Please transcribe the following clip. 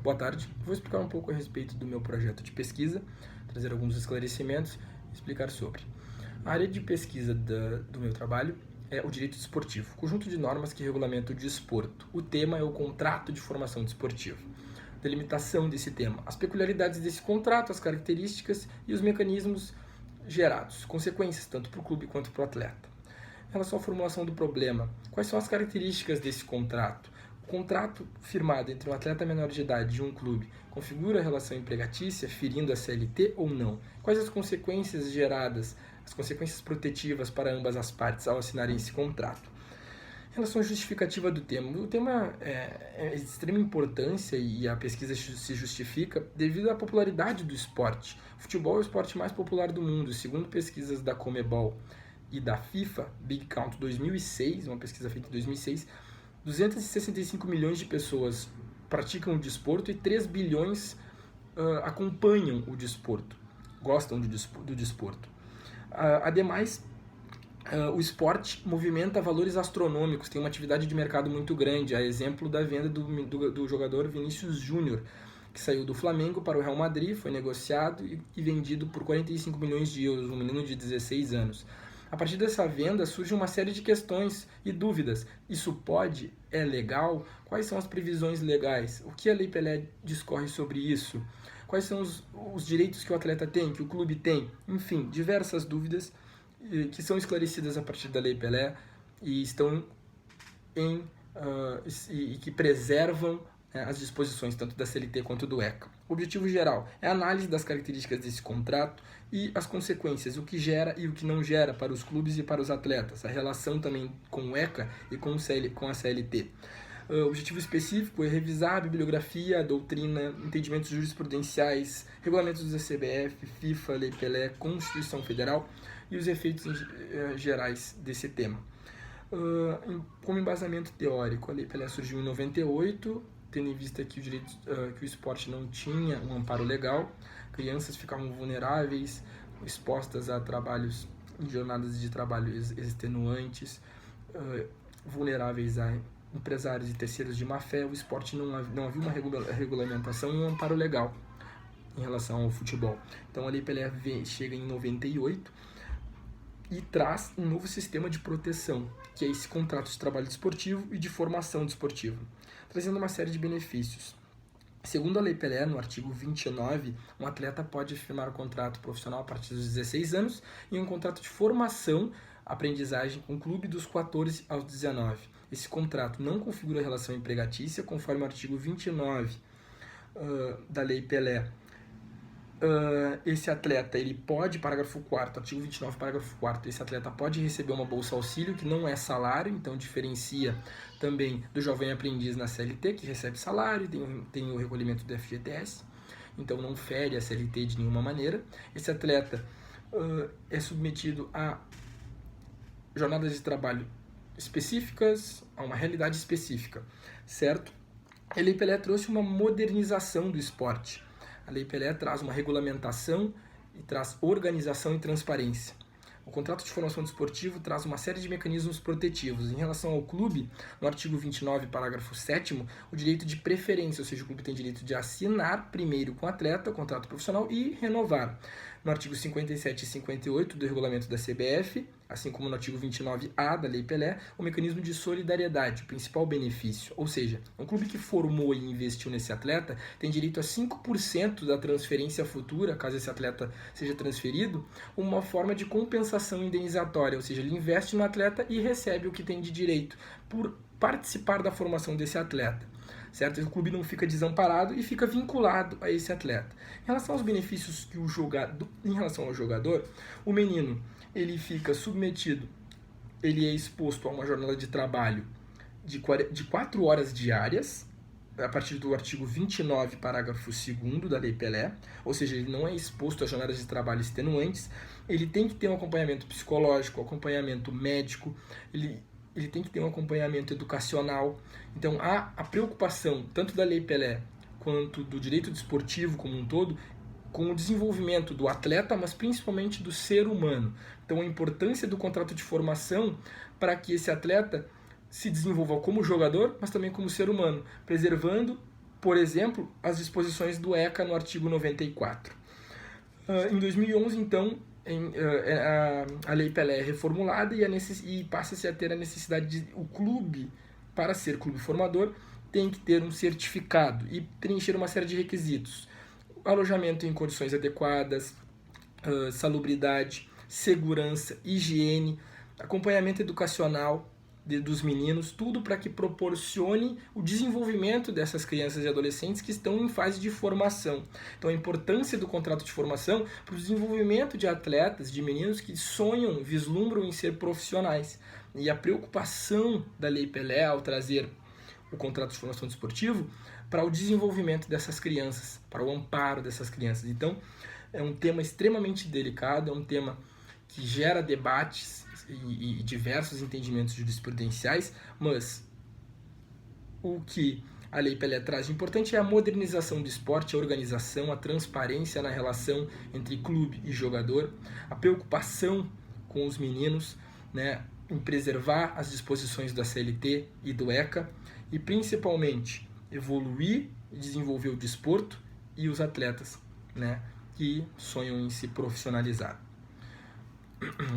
Boa tarde. Vou explicar um pouco a respeito do meu projeto de pesquisa, trazer alguns esclarecimentos e explicar sobre. A área de pesquisa do meu trabalho é o direito desportivo, conjunto de normas que regulamenta o desporto. O tema é o contrato de formação desportiva. Delimitação desse tema, as peculiaridades desse contrato, as características e os mecanismos gerados, consequências tanto para o clube quanto para o atleta. Em relação à formulação do problema, quais são as características desse contrato? O contrato firmado entre um atleta menor de idade e um clube configura a relação empregatícia, ferindo a CLT ou não? Quais as consequências geradas, as consequências protetivas para ambas as partes ao assinarem esse contrato? Em relação à justificativa do tema, o tema é de extrema importância e a pesquisa se justifica devido à popularidade do esporte. O futebol é o esporte mais popular do mundo, segundo pesquisas da Comebol e da FIFA, Big Count 2006, uma pesquisa feita em 2006, 265 milhões de pessoas praticam o desporto e 3 bilhões acompanham o desporto, gostam do desporto. Ademais, o esporte movimenta valores astronômicos, tem uma atividade de mercado muito grande, a exemplo da venda do jogador Vinícius Júnior, que saiu do Flamengo para o Real Madrid, foi negociado e vendido por 45 milhões de euros, um menino de 16 anos. A partir dessa venda surge uma série de questões e dúvidas. Isso pode? É legal? Quais são as previsões legais? O que a Lei Pelé discorre sobre isso? Quais são os direitos que o atleta tem, que o clube tem? Enfim, diversas dúvidas que são esclarecidas a partir da Lei Pelé e estão e que preservam as disposições tanto da CLT quanto do ECA. O objetivo geral é a análise das características desse contrato e as consequências, o que gera e o que não gera para os clubes e para os atletas, a relação também com o ECA e com a CLT. O objetivo específico é revisar a bibliografia, a doutrina, entendimentos jurisprudenciais, regulamentos da CBF, FIFA, Lei Pelé, Constituição Federal e os efeitos gerais desse tema. Como embasamento teórico, a Lei Pelé surgiu em 98, tendo em vista que o esporte não tinha um amparo legal, crianças ficavam vulneráveis, expostas a trabalhos em jornadas de trabalho extenuantes, vulneráveis a empresários e terceiros de má-fé. O esporte não havia uma regulamentação e um amparo legal em relação ao futebol. Então a Lei Pelé chega em 98 e traz um novo sistema de proteção, que é esse contrato de trabalho desportivo e de formação desportiva, trazendo uma série de benefícios. Segundo a Lei Pelé, no artigo 29, um atleta pode firmar um contrato profissional a partir dos 16 anos e um contrato de formação, aprendizagem com o clube dos 14 aos 19. Esse contrato não configura relação empregatícia, conforme o artigo 29 da Lei Pelé. Esse atleta, ele pode, parágrafo 4º, artigo 29, parágrafo 4º, esse atleta pode receber uma bolsa auxílio, que não é salário, então diferencia também do jovem aprendiz na CLT, que recebe salário, tem o recolhimento do FGTS, então não fere a CLT de nenhuma maneira. Esse atleta é submetido a jornadas de trabalho específicas, a uma realidade específica, certo? A Lei Pelé trouxe uma modernização do esporte. A Lei Pelé traz uma regulamentação e traz organização e transparência. O contrato de formação desportivo traz uma série de mecanismos protetivos. Em relação ao clube, no artigo 29, parágrafo 7º, o direito de preferência, ou seja, o clube tem direito de assinar primeiro com o atleta o contrato profissional e renovar. No artigo 57 e 58 do regulamento da CBF, assim como no artigo 29A da Lei Pelé, o mecanismo de solidariedade, o principal benefício. Ou seja, um clube que formou e investiu nesse atleta tem direito a 5% da transferência futura, caso esse atleta seja transferido, uma forma de compensação indenizatória, ou seja, ele investe no atleta e recebe o que tem de direito por participar da formação desse atleta. Certo? O clube não fica desamparado e fica vinculado a esse atleta. Em relação aos benefícios que em relação ao jogador, o menino ele fica submetido, ele é exposto a uma jornada de trabalho de 4 horas diárias, a partir do artigo 29, parágrafo 2º da Lei Pelé, ou seja, ele não é exposto a jornadas de trabalho extenuantes, ele tem que ter um acompanhamento psicológico, acompanhamento médico, ele tem que ter um acompanhamento educacional. Então, há a preocupação, tanto da Lei Pelé quanto do direito desportivo como um todo, com o desenvolvimento do atleta, mas principalmente do ser humano. Então, a importância do contrato de formação para que esse atleta se desenvolva como jogador, mas também como ser humano, preservando por exemplo, as disposições do ECA no artigo 94. Em 2011, então, a Lei Pelé é reformulada e passa-se a ter a necessidade de o clube, para ser clube formador, tem que ter um certificado e preencher uma série de requisitos. Alojamento em condições adequadas, salubridade, segurança, higiene, acompanhamento educacional dos meninos, tudo para que proporcione o desenvolvimento dessas crianças e adolescentes que estão em fase de formação. Então a importância do contrato de formação para o desenvolvimento de atletas, de meninos que sonham, vislumbram em ser profissionais. E a preocupação da Lei Pelé ao trazer o contrato de formação desportivo para o desenvolvimento dessas crianças, para o amparo dessas crianças. Então é um tema extremamente delicado, é um tema que gera debates e diversos entendimentos jurisprudenciais, mas o que a Lei Pelé traz de importante é a modernização do esporte, a organização, a transparência na relação entre clube e jogador, a preocupação com os meninos, né, em preservar as disposições da CLT e do ECA e principalmente evoluir e desenvolver o desporto e os atletas, né, que sonham em se profissionalizar.